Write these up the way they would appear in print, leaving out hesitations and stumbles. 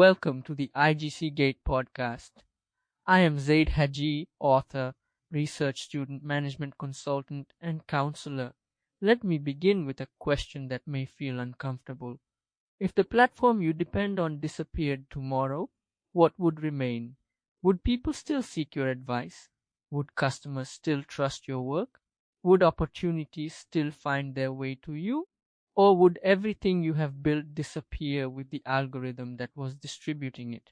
welcome to the IGC Gate podcast. I am Zayd Haji, author, research student, management consultant, and counselor. Let me begin with a question that may feel uncomfortable. If the platform you depend on disappeared tomorrow, what would remain? Would people still seek your advice? Would customers still trust your work? Would opportunities still find their way to you? Or would everything you have built disappear with the algorithm that was distributing it?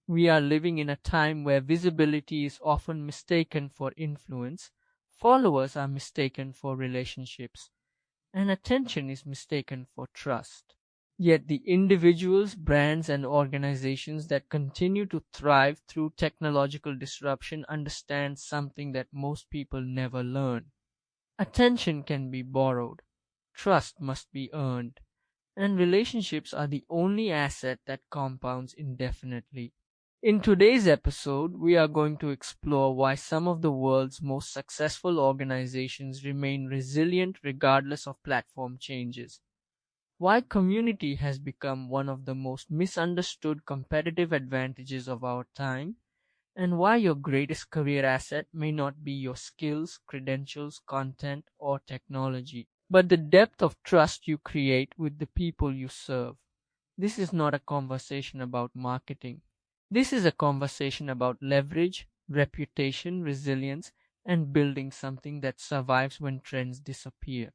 We are living in a time where visibility is often mistaken for influence, followers are mistaken for relationships, and attention is mistaken for trust. Yet the individuals, brands, and organizations that continue to thrive through technological disruption understand something that most people never learn. Attention can be borrowed, trust must be earned, and relationships are the only asset that compounds indefinitely. In today's episode, we are going to explore why some of the world's most successful organizations remain resilient regardless of platform changes, why community has become one of the most misunderstood competitive advantages of our time, and why your greatest career asset may not be your skills, credentials, content, or technology, but the depth of trust you create with the people you serve. This is not a conversation about marketing. This is a conversation about leverage, reputation, resilience, and building something that survives when trends disappear.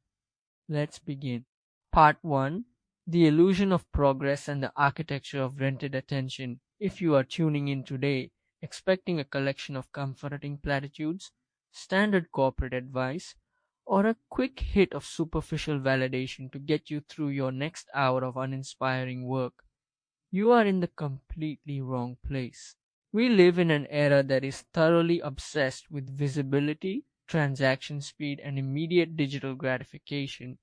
Let's begin. Part 1. The Illusion of Progress and the Architecture of Rented Attention. If you are tuning in today, expecting a collection of comforting platitudes, standard corporate advice, or a quick hit of superficial validation to get you through your next hour of uninspiring work, you are in the completely wrong place. We live in an era that is thoroughly obsessed with visibility, transaction speed, and immediate digital gratification.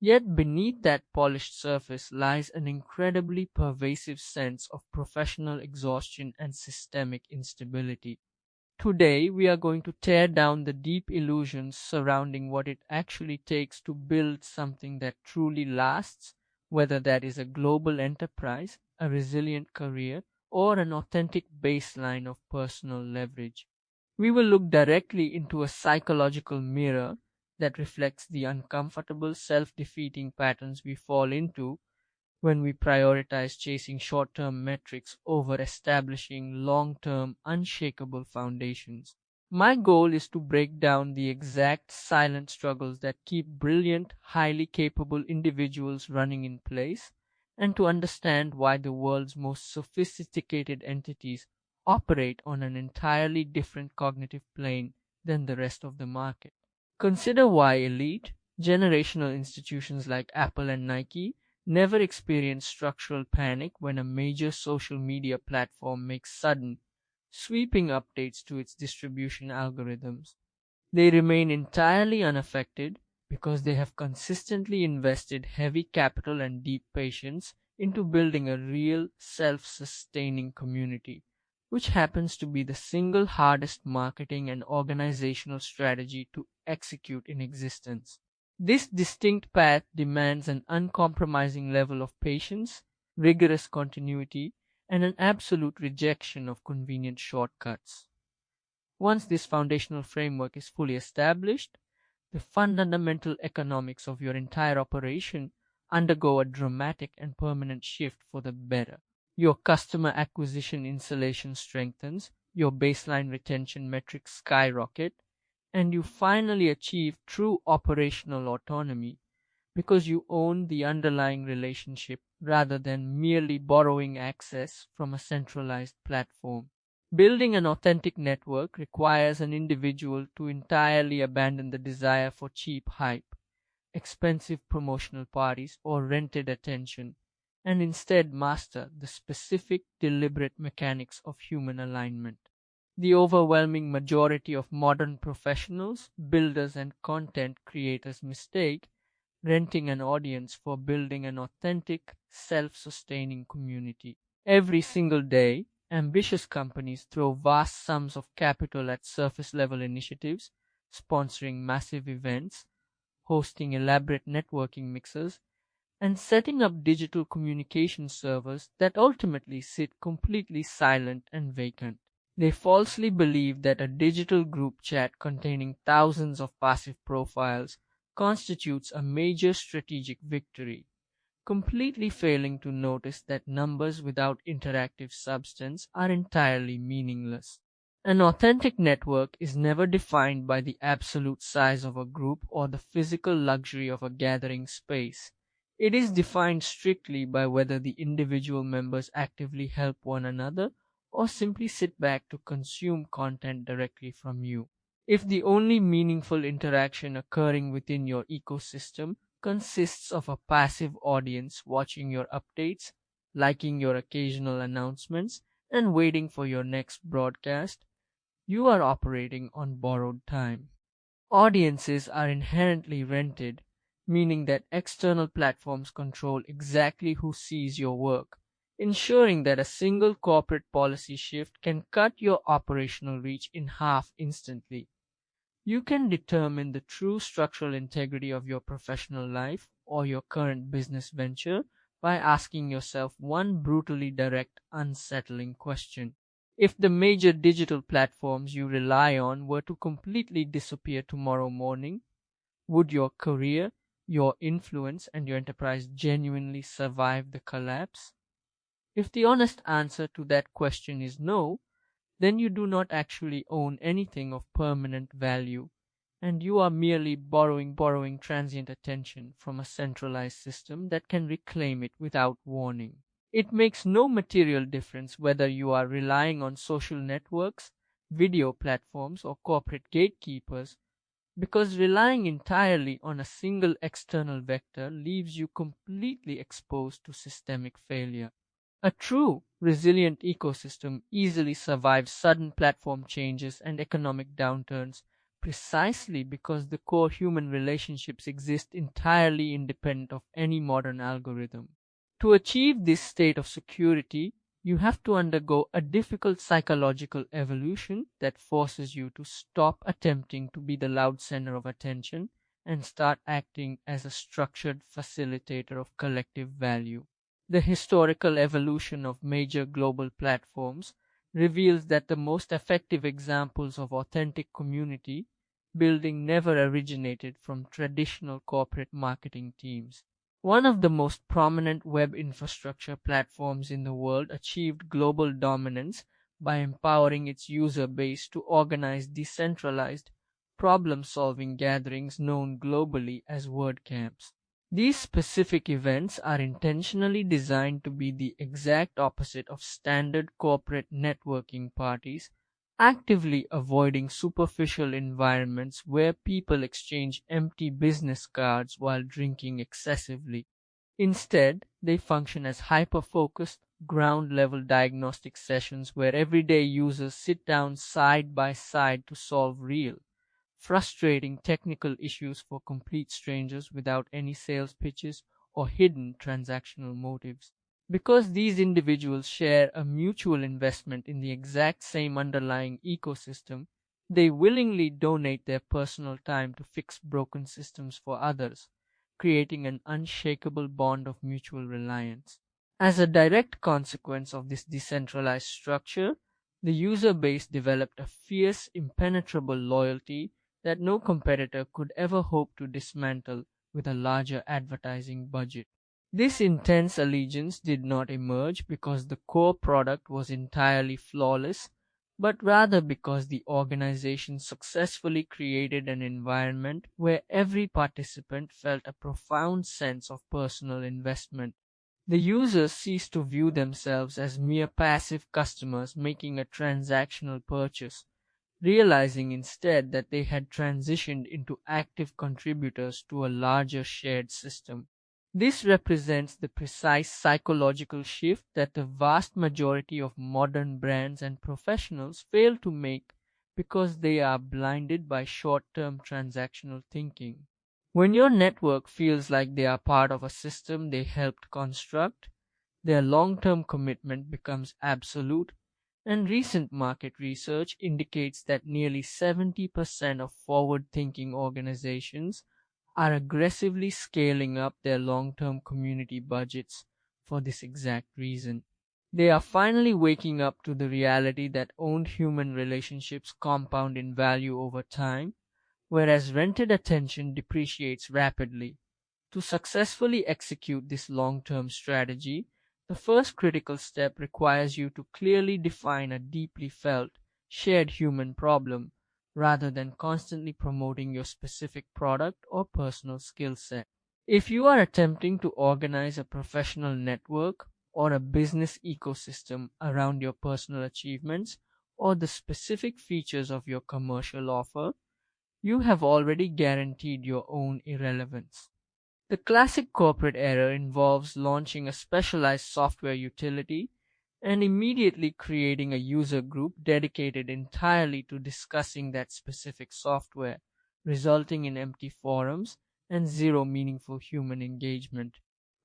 Yet beneath that polished surface lies an incredibly pervasive sense of professional exhaustion and systemic instability. Today, we are going to tear down the deep illusions surrounding what it actually takes to build something that truly lasts, whether that is a global enterprise, a resilient career, or an authentic baseline of personal leverage. We will look directly into a psychological mirror that reflects the uncomfortable, self-defeating patterns we fall into when we prioritize chasing short-term metrics over establishing long-term, unshakable foundations. My goal is to break down the exact silent struggles that keep brilliant, highly capable individuals running in place, and to understand why the world's most sophisticated entities operate on an entirely different cognitive plane than the rest of the market. Consider why elite, generational institutions like Apple and Nike never experience structural panic when a major social media platform makes sudden, sweeping updates to its distribution algorithms. They remain entirely unaffected because they have consistently invested heavy capital and deep patience into building a real, self-sustaining community, which happens to be the single hardest marketing and organizational strategy to execute in existence. This distinct path demands an uncompromising level of patience, rigorous continuity, and an absolute rejection of convenient shortcuts. Once this foundational framework is fully established, the fundamental economics of your entire operation undergo a dramatic and permanent shift for the better. Your customer acquisition insulation strengthens, your baseline retention metrics skyrocket, and you finally achieve true operational autonomy because you own the underlying relationship rather than merely borrowing access from a centralized platform. Building an authentic network requires an individual to entirely abandon the desire for cheap hype, expensive promotional parties, or rented attention, and instead master the specific, deliberate mechanics of human alignment. The overwhelming majority of modern professionals, builders, and content creators mistake renting an audience for building an authentic, self-sustaining community. Every single day, ambitious companies throw vast sums of capital at surface-level initiatives, sponsoring massive events, hosting elaborate networking mixers, and setting up digital communication servers that ultimately sit completely silent and vacant. They falsely believe that a digital group chat containing thousands of passive profiles constitutes a major strategic victory, completely failing to notice that numbers without interactive substance are entirely meaningless. An authentic network is never defined by the absolute size of a group or the physical luxury of a gathering space. It is defined strictly by whether the individual members actively help one another or simply sit back to consume content directly from you. If the only meaningful interaction occurring within your ecosystem consists of a passive audience watching your updates, liking your occasional announcements, and waiting for your next broadcast, you are operating on borrowed time. Audiences are inherently rented, meaning that external platforms control exactly who sees your work, ensuring that a single corporate policy shift can cut your operational reach in half instantly. You can determine the true structural integrity of your professional life or your current business venture by asking yourself one brutally direct, unsettling question. If the major digital platforms you rely on were to completely disappear tomorrow morning, would your career, your influence, and your enterprise genuinely survive the collapse? If the honest answer to that question is no, then you do not actually own anything of permanent value, and you are merely borrowing transient attention from a centralized system that can reclaim it without warning. It makes no material difference whether you are relying on social networks, video platforms, or corporate gatekeepers, because relying entirely on a single external vector leaves you completely exposed to systemic failure. A true, resilient ecosystem easily survives sudden platform changes and economic downturns precisely because the core human relationships exist entirely independent of any modern algorithm. To achieve this state of security, you have to undergo a difficult psychological evolution that forces you to stop attempting to be the loud center of attention and start acting as a structured facilitator of collective value. The historical evolution of major global platforms reveals that the most effective examples of authentic community building never originated from traditional corporate marketing teams. One of the most prominent web infrastructure platforms in the world achieved global dominance by empowering its user base to organize decentralized, problem-solving gatherings known globally as WordCamps. These specific events are intentionally designed to be the exact opposite of standard corporate networking parties, actively avoiding superficial environments where people exchange empty business cards while drinking excessively. Instead, they function as hyper-focused, ground-level diagnostic sessions where everyday users sit down side by side to solve real, frustrating technical issues for complete strangers without any sales pitches or hidden transactional motives. Because these individuals share a mutual investment in the exact same underlying ecosystem, they willingly donate their personal time to fix broken systems for others, creating an unshakable bond of mutual reliance. As a direct consequence of this decentralized structure, the user base developed a fierce, impenetrable loyalty that no competitor could ever hope to dismantle with a larger advertising budget. This intense allegiance did not emerge because the core product was entirely flawless, but rather because the organization successfully created an environment where every participant felt a profound sense of personal investment. The users ceased to view themselves as mere passive customers making a transactional purchase, realizing instead that they had transitioned into active contributors to a larger shared system. This represents the precise psychological shift that the vast majority of modern brands and professionals fail to make because they are blinded by short-term transactional thinking. When your network feels like they are part of a system they helped construct, their long-term commitment becomes absolute, and recent market research indicates that nearly 70% of forward-thinking organizations are aggressively scaling up their long-term community budgets for this exact reason. They are finally waking up to the reality that owned human relationships compound in value over time, whereas rented attention depreciates rapidly. To successfully execute this long-term strategy, the first critical step requires you to clearly define a deeply felt, shared human problem, rather than constantly promoting your specific product or personal skill set. If you are attempting to organize a professional network or a business ecosystem around your personal achievements or the specific features of your commercial offer, you have already guaranteed your own irrelevance. The classic corporate error involves launching a specialized software utility and immediately creating a user group dedicated entirely to discussing that specific software, resulting in empty forums and zero meaningful human engagement.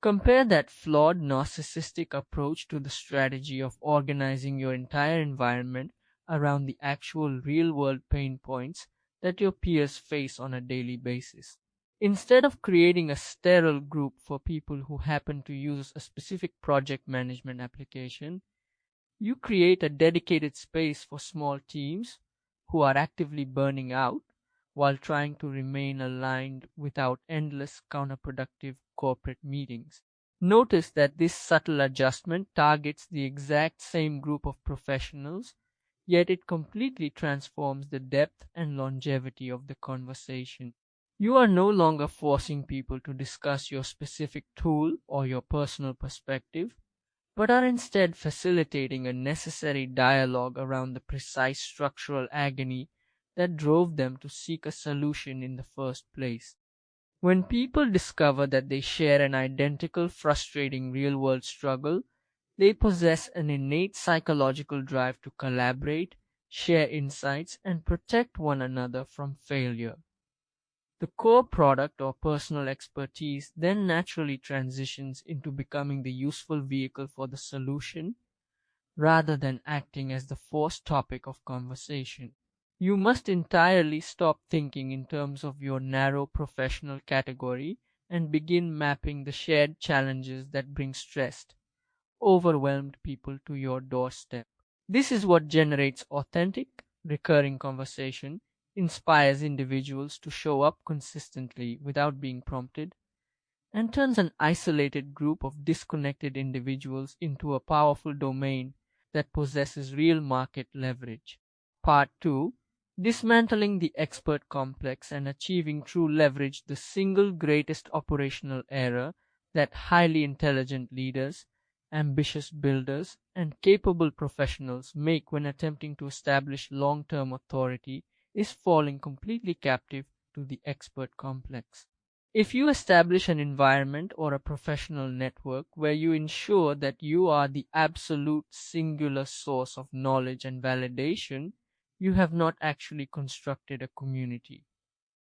Compare that flawed narcissistic approach to the strategy of organizing your entire environment around the actual real-world pain points that your peers face on a daily basis. Instead of creating a sterile group for people who happen to use a specific project management application, you create a dedicated space for small teams who are actively burning out while trying to remain aligned without endless counterproductive corporate meetings. Notice that this subtle adjustment targets the exact same group of professionals, yet it completely transforms the depth and longevity of the conversation. You are no longer forcing people to discuss your specific tool or your personal perspective, but are instead facilitating a necessary dialogue around the precise structural agony that drove them to seek a solution in the first place. When people discover that they share an identical frustrating real-world struggle, they possess an innate psychological drive to collaborate, share insights, and protect one another from failure. The core product or personal expertise then naturally transitions into becoming the useful vehicle for the solution rather than acting as the forced topic of conversation. You must entirely stop thinking in terms of your narrow professional category and begin mapping the shared challenges that bring stressed, overwhelmed people to your doorstep. This is what generates authentic, recurring conversation, inspires individuals to show up consistently without being prompted, and turns an isolated group of disconnected individuals into a powerful domain that possesses real market leverage. Part 2: Dismantling the expert complex and achieving true leverage, the single greatest operational error that highly intelligent leaders, ambitious builders, and capable professionals make when attempting to establish long-term authority is falling completely captive to the expert complex. If you establish an environment or a professional network where you ensure that you are the absolute singular source of knowledge and validation, you have not actually constructed a community.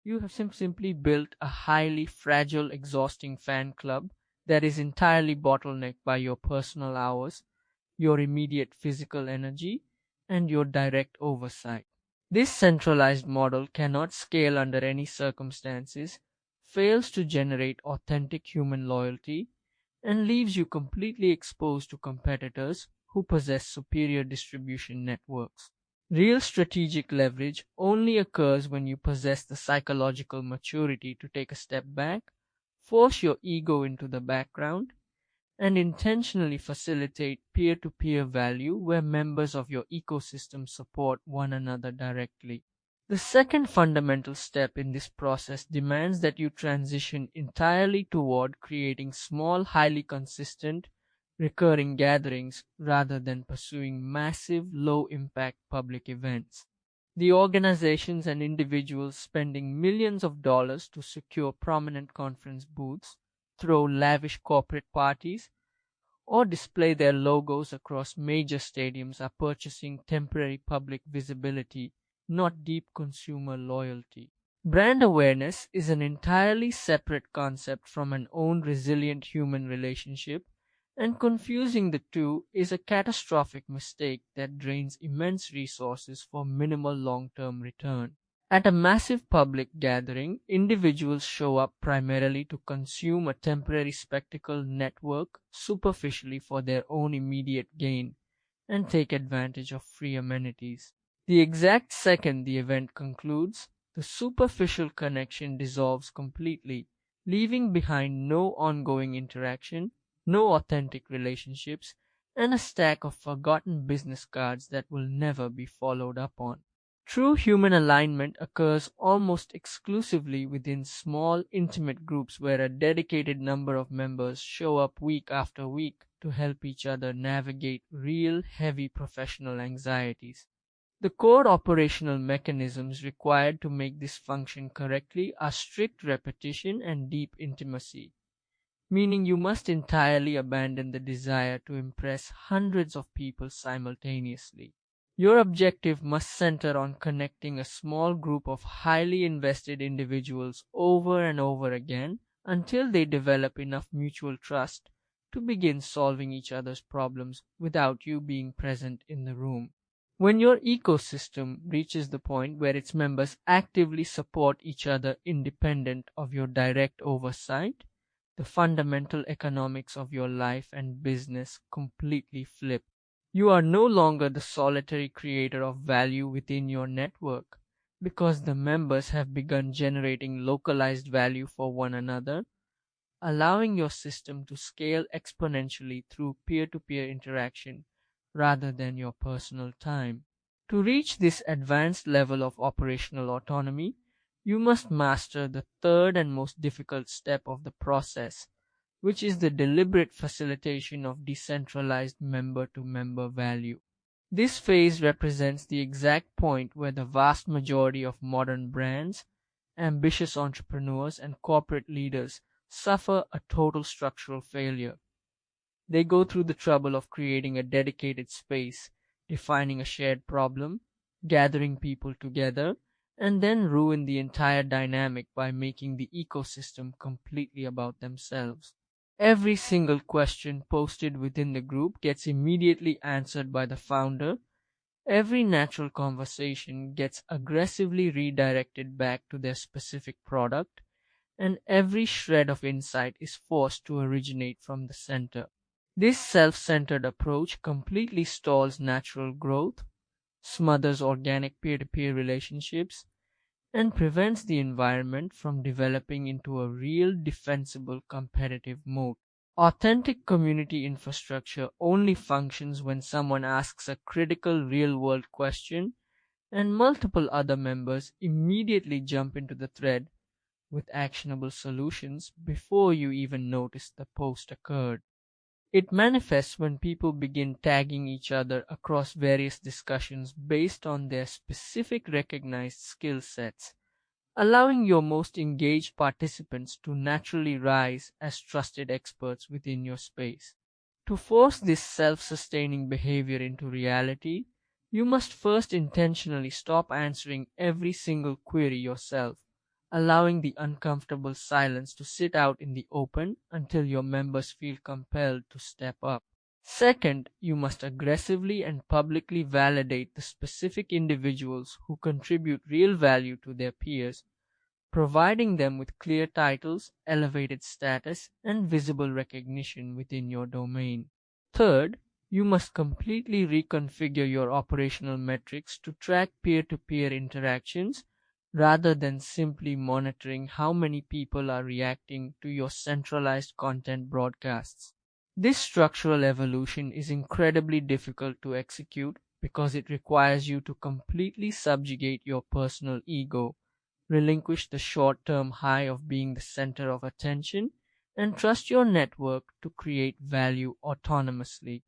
You have simply built a highly fragile, exhausting fan club that is entirely bottlenecked by your personal hours, your immediate physical energy, and your direct oversight. This centralized model cannot scale under any circumstances, fails to generate authentic human loyalty, and leaves you completely exposed to competitors who possess superior distribution networks. Real strategic leverage only occurs when you possess the psychological maturity to take a step back, force your ego into the background, and intentionally facilitate peer-to-peer value where members of your ecosystem support one another directly. The second fundamental step in this process demands that you transition entirely toward creating small, highly consistent, recurring gatherings rather than pursuing massive, low-impact public events. The organizations and individuals spending millions of dollars to secure prominent conference booths, throw lavish corporate parties, or display their logos across major stadiums are purchasing temporary public visibility, not deep consumer loyalty. Brand awareness is an entirely separate concept from an own resilient human relationship, and confusing the two is a catastrophic mistake that drains immense resources for minimal long-term return. At a massive public gathering, individuals show up primarily to consume a temporary spectacle network superficially for their own immediate gain and take advantage of free amenities. The exact second the event concludes, the superficial connection dissolves completely, leaving behind no ongoing interaction, no authentic relationships, and a stack of forgotten business cards that will never be followed up on. True human alignment occurs almost exclusively within small, intimate groups where a dedicated number of members show up week after week to help each other navigate real, heavy professional anxieties. The core operational mechanisms required to make this function correctly are strict repetition and deep intimacy, meaning you must entirely abandon the desire to impress hundreds of people simultaneously. Your objective must center on connecting a small group of highly invested individuals over and over again until they develop enough mutual trust to begin solving each other's problems without you being present in the room. When your ecosystem reaches the point where its members actively support each other independent of your direct oversight, the fundamental economics of your life and business completely flip. You are no longer the solitary creator of value within your network, because the members have begun generating localized value for one another, allowing your system to scale exponentially through peer-to-peer interaction rather than your personal time. To reach this advanced level of operational autonomy, you must master the third and most difficult step of the process, which is the deliberate facilitation of decentralized member-to-member value. This phase represents the exact point where the vast majority of modern brands, ambitious entrepreneurs, and corporate leaders suffer a total structural failure. They go through the trouble of creating a dedicated space, defining a shared problem, gathering people together, and then ruin the entire dynamic by making the ecosystem completely about themselves. Every single question posted within the group gets immediately answered by the founder. Every natural conversation gets aggressively redirected back to their specific product, and every shred of insight is forced to originate from the center. This self-centered approach completely stalls natural growth, smothers organic peer-to-peer relationships, and prevents the environment from developing into a real defensible competitive moat. Authentic community infrastructure only functions when someone asks a critical real-world question and multiple other members immediately jump into the thread with actionable solutions before you even notice the post occurred. It manifests when people begin tagging each other across various discussions based on their specific recognized skill sets, allowing your most engaged participants to naturally rise as trusted experts within your space. To force this self-sustaining behavior into reality, you must first intentionally stop answering every single query yourself, allowing the uncomfortable silence to sit out in the open until your members feel compelled to step up. Second, you must aggressively and publicly validate the specific individuals who contribute real value to their peers, providing them with clear titles, elevated status, and visible recognition within your domain. Third, you must completely reconfigure your operational metrics to track peer-to-peer interactions rather than simply monitoring how many people are reacting to your centralized content broadcasts. This structural evolution is incredibly difficult to execute because it requires you to completely subjugate your personal ego, relinquish the short-term high of being the center of attention, and trust your network to create value autonomously.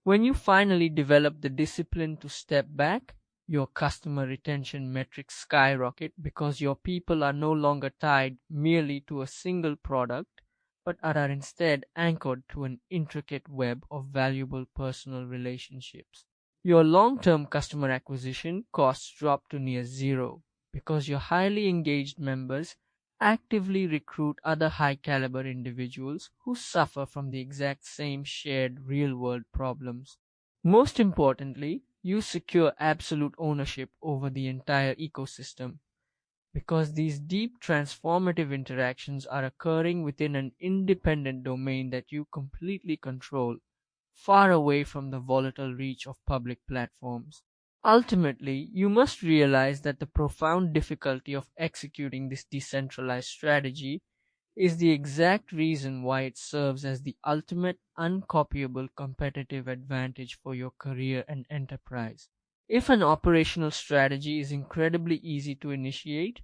When you finally develop the discipline to step back, your customer retention metrics skyrocket because your people are no longer tied merely to a single product, but are instead anchored to an intricate web of valuable personal relationships. Your long-term customer acquisition costs drop to near zero because your highly engaged members actively recruit other high-caliber individuals who suffer from the exact same shared real-world problems. Most importantly, you secure absolute ownership over the entire ecosystem, because these deep transformative interactions are occurring within an independent domain that you completely control, far away from the volatile reach of public platforms. Ultimately, you must realize that the profound difficulty of executing this decentralized strategy is the exact reason why it serves as the ultimate uncopyable competitive advantage for your career and enterprise. If an operational strategy is incredibly easy to initiate,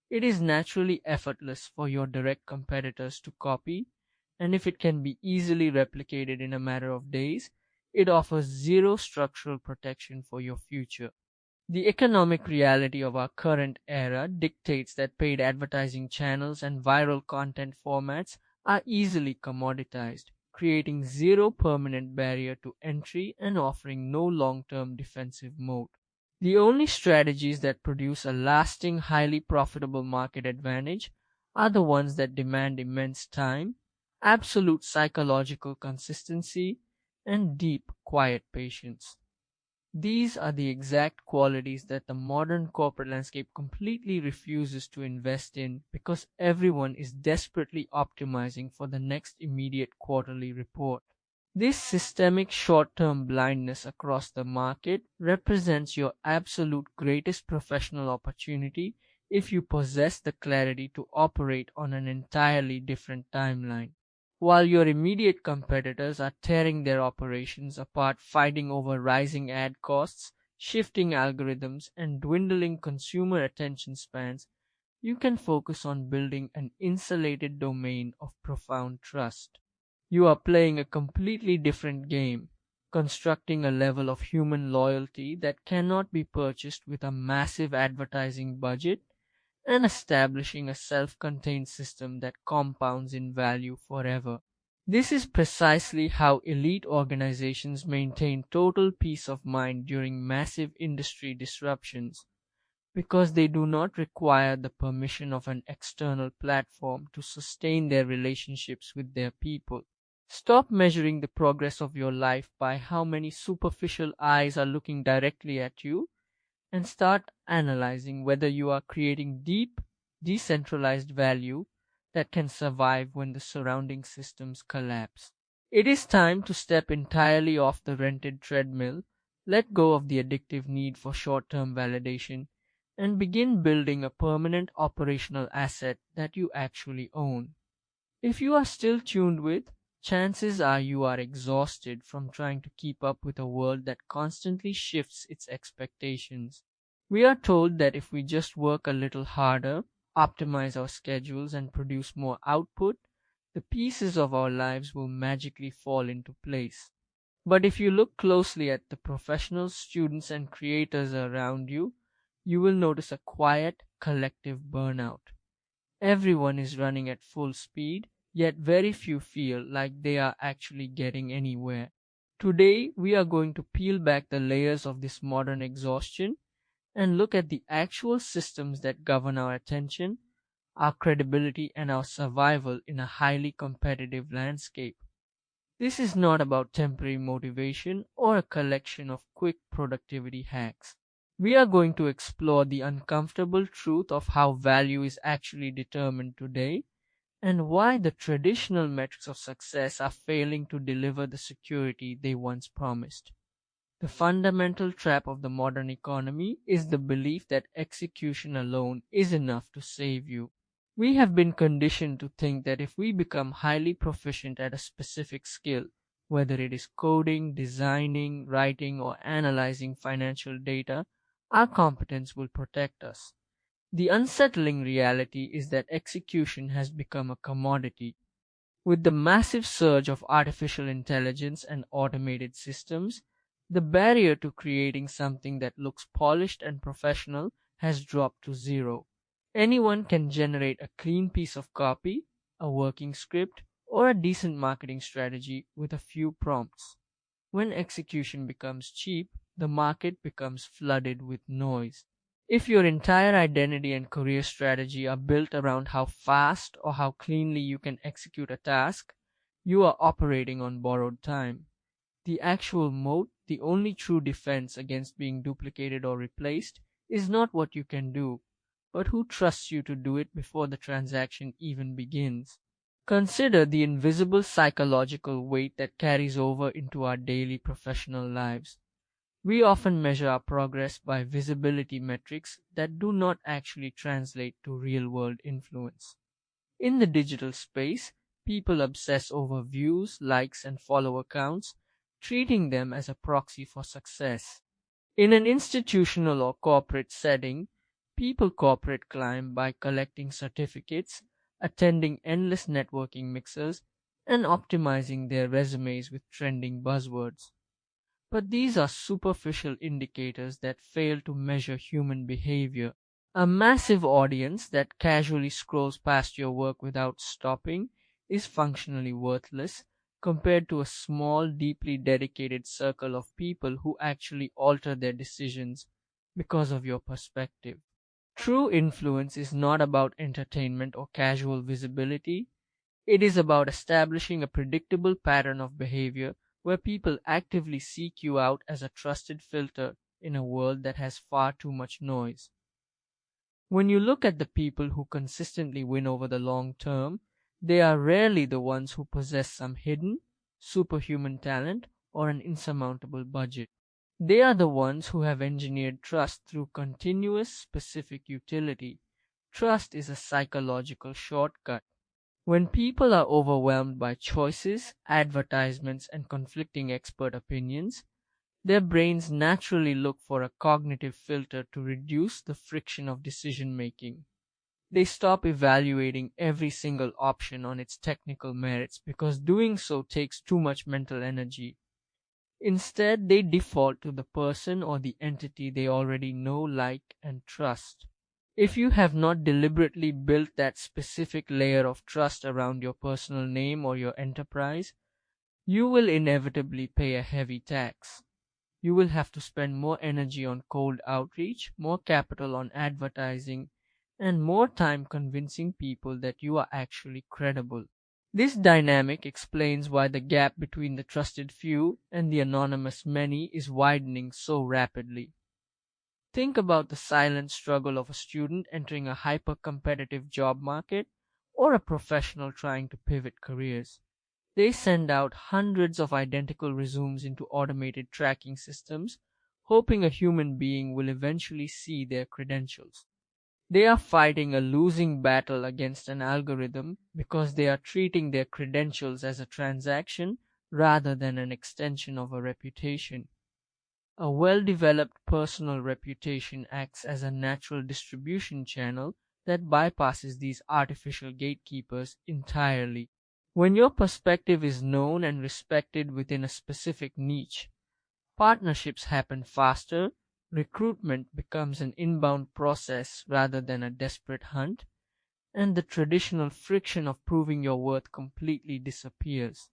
it is naturally effortless for your direct competitors to copy, and if it can be easily replicated in a matter of days, it offers zero structural protection for your future. The economic reality of our current era dictates that paid advertising channels and viral content formats are easily commoditized, creating zero permanent barrier to entry and offering no long-term defensive moat. The only strategies that produce a lasting, highly profitable market advantage are the ones that demand immense time, absolute psychological consistency, and deep, quiet patience. These are the exact qualities that the modern corporate landscape completely refuses to invest in because everyone is desperately optimizing for the next immediate quarterly report. This systemic short-term blindness across the market represents your absolute greatest professional opportunity if you possess the clarity to operate on an entirely different timeline. While your immediate competitors are tearing their operations apart fighting over rising ad costs, shifting algorithms, and dwindling consumer attention spans, you can focus on building an insulated domain of profound trust. You are playing a completely different game, constructing a level of human loyalty that cannot be purchased with a massive advertising budget, and establishing a self-contained system that compounds in value forever. This is precisely how elite organizations maintain total peace of mind during massive industry disruptions, because they do not require the permission of an external platform to sustain their relationships with their people. Stop measuring the progress of your life by how many superficial eyes are looking directly at you, and start analyzing whether you are creating deep, decentralized value that can survive when the surrounding systems collapse. It is time to step entirely off the rented treadmill, let go of the addictive need for short-term validation, and begin building a permanent operational asset that you actually own. If you are still tuned with, chances are you are exhausted from trying to keep up with a world that constantly shifts its expectations. We are told that if we just work a little harder, optimize our schedules, and produce more output, the pieces of our lives will magically fall into place. But if you look closely at the professionals, students, and creators around you, you will notice a quiet, collective burnout. Everyone is running at full speed, yet very few feel like they are actually getting anywhere. Today, we are going to peel back the layers of this modern exhaustion and look at the actual systems that govern our attention, our credibility, and our survival in a highly competitive landscape. This is not about temporary motivation or a collection of quick productivity hacks. We are going to explore the uncomfortable truth of how value is actually determined today and why the traditional metrics of success are failing to deliver the security they once promised. The fundamental trap of the modern economy is the belief that execution alone is enough to save you. We have been conditioned to think that if we become highly proficient at a specific skill, whether it is coding, designing, writing, or analyzing financial data, our competence will protect us. The unsettling reality is that execution has become a commodity. With the massive surge of artificial intelligence and automated systems, the barrier to creating something that looks polished and professional has dropped to zero. Anyone can generate a clean piece of copy, a working script, or a decent marketing strategy with a few prompts. When execution becomes cheap, the market becomes flooded with noise. If your entire identity and career strategy are built around how fast or how cleanly you can execute a task, you are operating on borrowed time. The actual moat, the only true defense against being duplicated or replaced, is not what you can do, but who trusts you to do it before the transaction even begins. Consider the invisible psychological weight that carries over into our daily professional lives. We often measure our progress by visibility metrics that do not actually translate to real-world influence. In the digital space, people obsess over views, likes, and follower counts, treating them as a proxy for success. In an institutional or corporate setting, people corporate climb by collecting certificates, attending endless networking mixers, and optimizing their resumes with trending buzzwords. But these are superficial indicators that fail to measure human behavior. A massive audience that casually scrolls past your work without stopping is functionally worthless compared to a small, deeply dedicated circle of people who actually alter their decisions because of your perspective. True influence is not about entertainment or casual visibility. It is about establishing a predictable pattern of behavior where people actively seek you out as a trusted filter in a world that has far too much noise. When you look at the people who consistently win over the long term, they are rarely the ones who possess some hidden, superhuman talent or an insurmountable budget. They are the ones who have engineered trust through continuous specific utility. Trust is a psychological shortcut. When people are overwhelmed by choices, advertisements, and conflicting expert opinions, their brains naturally look for a cognitive filter to reduce the friction of decision making. They stop evaluating every single option on its technical merits because doing so takes too much mental energy. Instead, they default to the person or the entity they already know, like, and trust. If you have not deliberately built that specific layer of trust around your personal name or your enterprise, you will inevitably pay a heavy tax. You will have to spend more energy on cold outreach, more capital on advertising, and more time convincing people that you are actually credible. This dynamic explains why the gap between the trusted few and the anonymous many is widening so rapidly. Think about the silent struggle of a student entering a hyper-competitive job market or a professional trying to pivot careers. They send out hundreds of identical resumes into automated tracking systems, hoping a human being will eventually see their credentials. They are fighting a losing battle against an algorithm because they are treating their credentials as a transaction rather than an extension of a reputation. A well-developed personal reputation acts as a natural distribution channel that bypasses these artificial gatekeepers entirely. When your perspective is known and respected within a specific niche, partnerships happen faster, recruitment becomes an inbound process rather than a desperate hunt, and the traditional friction of proving your worth completely disappears.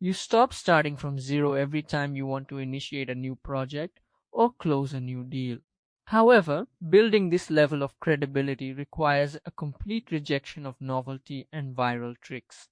You stop starting from zero every time you want to initiate a new project or close a new deal. However, building this level of credibility requires a complete rejection of novelty and viral tricks.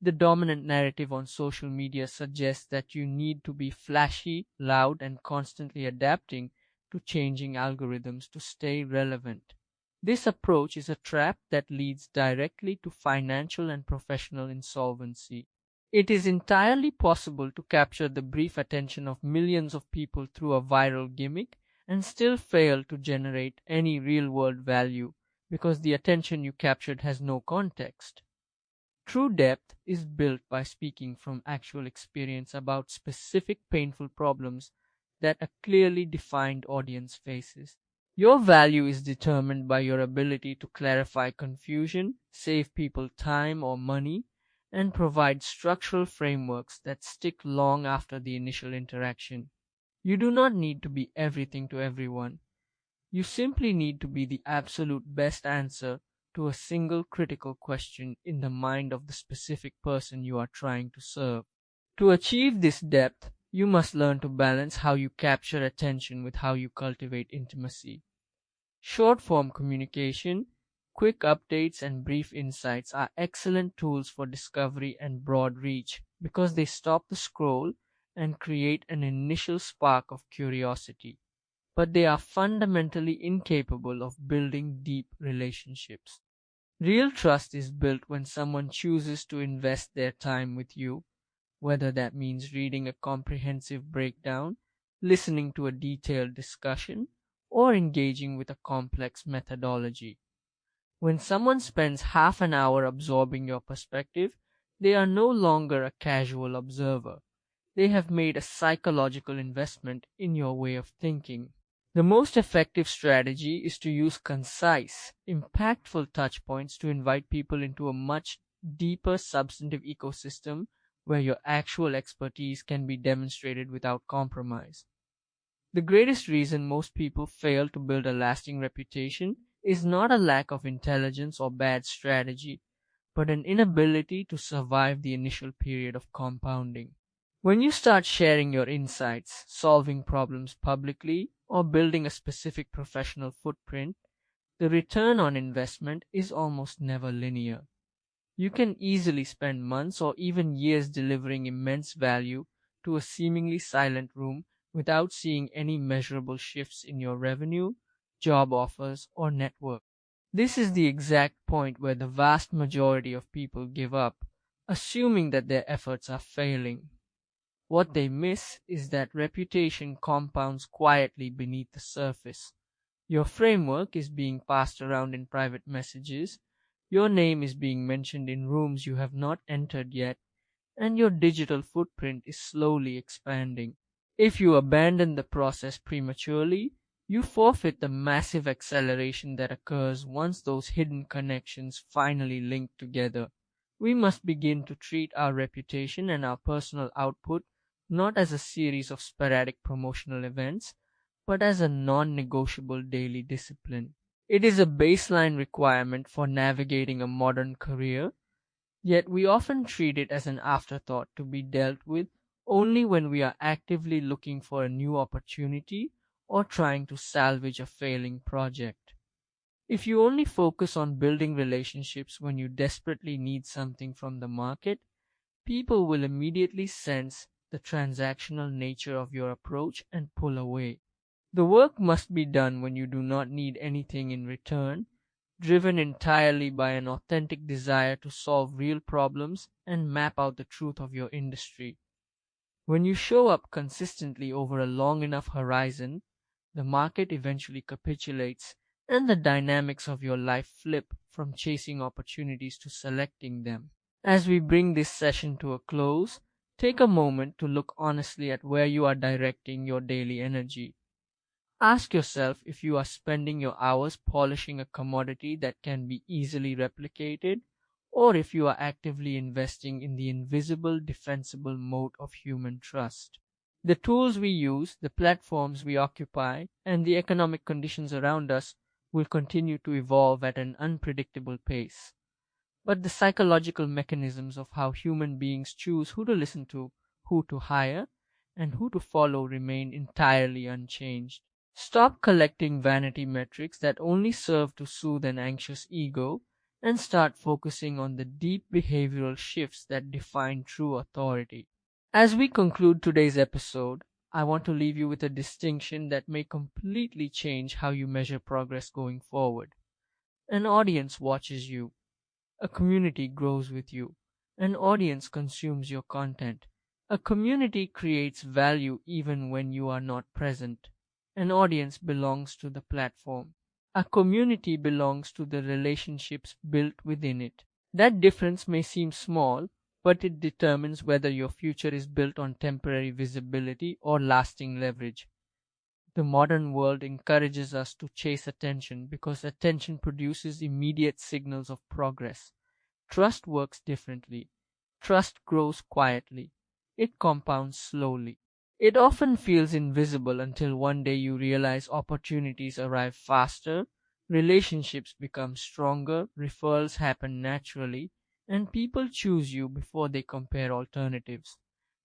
The dominant narrative on social media suggests that you need to be flashy, loud, and constantly adapting to changing algorithms to stay relevant. This approach is a trap that leads directly to financial and professional insolvency. It is entirely possible to capture the brief attention of millions of people through a viral gimmick and still fail to generate any real-world value because the attention you captured has no context. True depth is built by speaking from actual experience about specific painful problems that a clearly defined audience faces. Your value is determined by your ability to clarify confusion, save people time or money, and provide structural frameworks that stick long after the initial interaction. You do not need to be everything to everyone. You simply need to be the absolute best answer to a single critical question in the mind of the specific person you are trying to serve. To achieve this depth, you must learn to balance how you capture attention with how you cultivate intimacy. Short-form communication, quick updates, and brief insights are excellent tools for discovery and broad reach because they stop the scroll and create an initial spark of curiosity. but they are fundamentally incapable of building deep relationships. Real trust is built when someone chooses to invest their time with you, whether that means reading a comprehensive breakdown, listening to a detailed discussion, or engaging with a complex methodology. When someone spends half an hour absorbing your perspective, they are no longer a casual observer. They have made a psychological investment in your way of thinking. The most effective strategy is to use concise, impactful touchpoints to invite people into a much deeper substantive ecosystem where your actual expertise can be demonstrated without compromise. The greatest reason most people fail to build a lasting reputation is not a lack of intelligence or bad strategy, but an inability to survive the initial period of compounding. When you start sharing your insights, solving problems publicly, or building a specific professional footprint, the return on investment is almost never linear. You can easily spend months or even years delivering immense value to a seemingly silent room without seeing any measurable shifts in your revenue, job offers, or network. This is the exact point where the vast majority of people give up, assuming that their efforts are failing. What they miss is that reputation compounds quietly beneath the surface. Your framework is being passed around in private messages, your name is being mentioned in rooms you have not entered yet, and your digital footprint is slowly expanding. If you abandon the process prematurely, you forfeit the massive acceleration that occurs once those hidden connections finally link together. We must begin to treat our reputation and our personal output not as a series of sporadic promotional events, but as a non-negotiable daily discipline. It is a baseline requirement for navigating a modern career, yet we often treat it as an afterthought to be dealt with only when we are actively looking for a new opportunity or trying to salvage a failing project. If you only focus on building relationships when you desperately need something from the market, people will immediately sense the transactional nature of your approach and pull away. The work must be done when you do not need anything in return, driven entirely by an authentic desire to solve real problems and map out the truth of your industry. When you show up consistently over a long enough horizon, the market eventually capitulates and the dynamics of your life flip from chasing opportunities to selecting them. As we bring this session to a close, take a moment to look honestly at where you are directing your daily energy. Ask yourself if you are spending your hours polishing a commodity that can be easily replicated, or if you are actively investing in the invisible, defensible moat of human trust. The tools we use, the platforms we occupy, and the economic conditions around us will continue to evolve at an unpredictable pace. But the psychological mechanisms of how human beings choose who to listen to, who to hire, and who to follow remain entirely unchanged. Stop collecting vanity metrics that only serve to soothe an anxious ego and start focusing on the deep behavioral shifts that define true authority. As we conclude today's episode, I want to leave you with a distinction that may completely change how you measure progress going forward. An audience watches you. A community grows with you. An audience consumes your content. A community creates value even when you are not present. An audience belongs to the platform. A community belongs to the relationships built within it. That difference may seem small, but it determines whether your future is built on temporary visibility or lasting leverage. The modern world encourages us to chase attention because attention produces immediate signals of progress. Trust works differently. Trust grows quietly. It compounds slowly. It often feels invisible until one day you realize opportunities arrive faster, relationships become stronger, referrals happen naturally, and people choose you before they compare alternatives.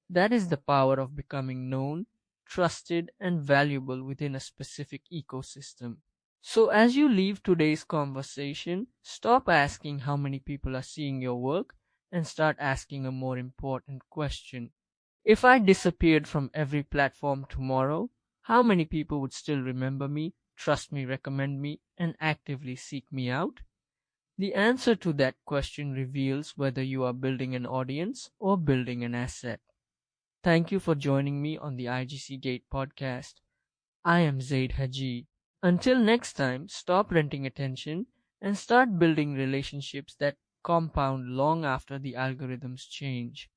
That is the power of becoming known, trusted, and valuable within a specific ecosystem. So as you leave today's conversation, stop asking how many people are seeing your work and start asking a more important question. If I disappeared from every platform tomorrow, How many people would still remember me, trust me, recommend me, and actively seek me out? The answer to that question reveals whether you are building an audience or building an asset. Thank you for joining me on the IGC Gate podcast. I am Zayd Haji. Until next time, stop renting attention and start building relationships that compound long after the algorithms change.